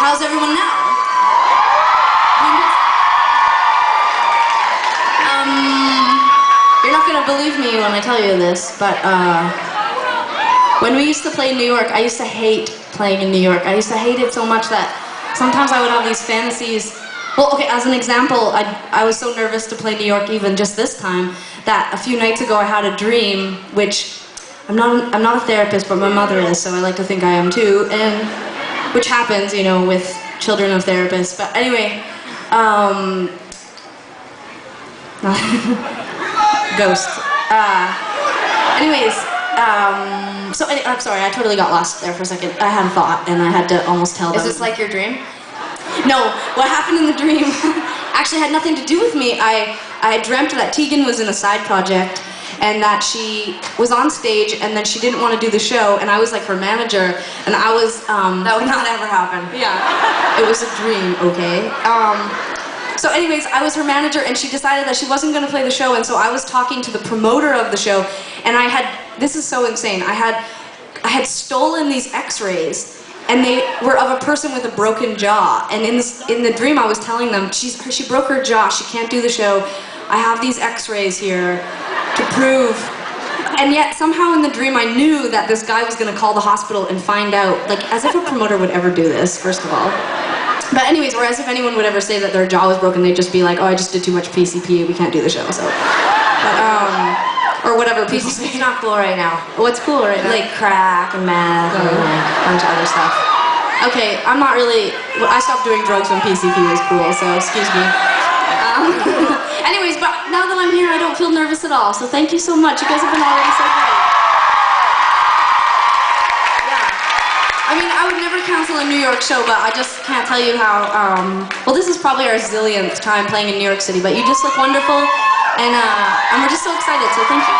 how's everyone now? You're not gonna believe me when I tell you this, but when we used to play in New York, I used to hate playing in New York. I used to hate it so much that sometimes I would have these fantasies. Well, okay, as an example, I was so nervous to play New York even just this time that a few nights ago I had a dream, which I'm not a therapist, but my mother is, so I like to think I am too, and which happens, you know, with children of therapists. But anyway, ghost. I'm sorry, I totally got lost there for a second. I had a thought, and I had to almost tell them. Is this like your dream? No, what happened in the dream actually had nothing to do with me. I dreamt that Tegan was in a side project, and that she was on stage, and then she didn't want to do the show, and I was like her manager, and I was, That would not ever happen. Yeah, it was a dream, okay? So anyways, I was her manager, and she decided that she wasn't going to play the show, and so I was talking to the promoter of the show, and this is so insane, I had stolen these x-rays, and they were of a person with a broken jaw, and in the dream I was telling them, she broke her jaw, she can't do the show, I have these x-rays here to prove. And yet somehow in the dream I knew that this guy was going to call the hospital and find out, like as if a promoter would ever do this, first of all. But anyways, or as if anyone would ever say that their jaw was broken, they'd just be like, oh, I just did too much PCP, we can't do the show, so. But, or whatever people say. PCP's not cool right now. What's cool right now? Like crack and meth and like a bunch of other stuff. Okay, I'm not really, I stopped doing drugs when PCP was cool, so excuse me. Anyways, but now that I'm here, I don't feel nervous at all, so thank you so much. You guys have been already so great. Yeah. I mean, I would never cancel a New York show, but I just can't tell you how, well, this is probably our zillionth time playing in New York City, but you just look wonderful, and we're just so excited, so thank you.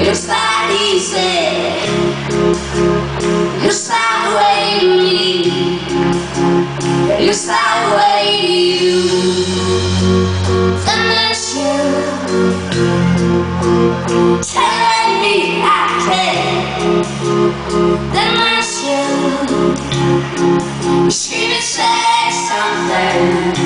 It's that easy. It's that way to me. It's that way to you. Then there's you. Telling me I can. Then there's you. Screaming, say something.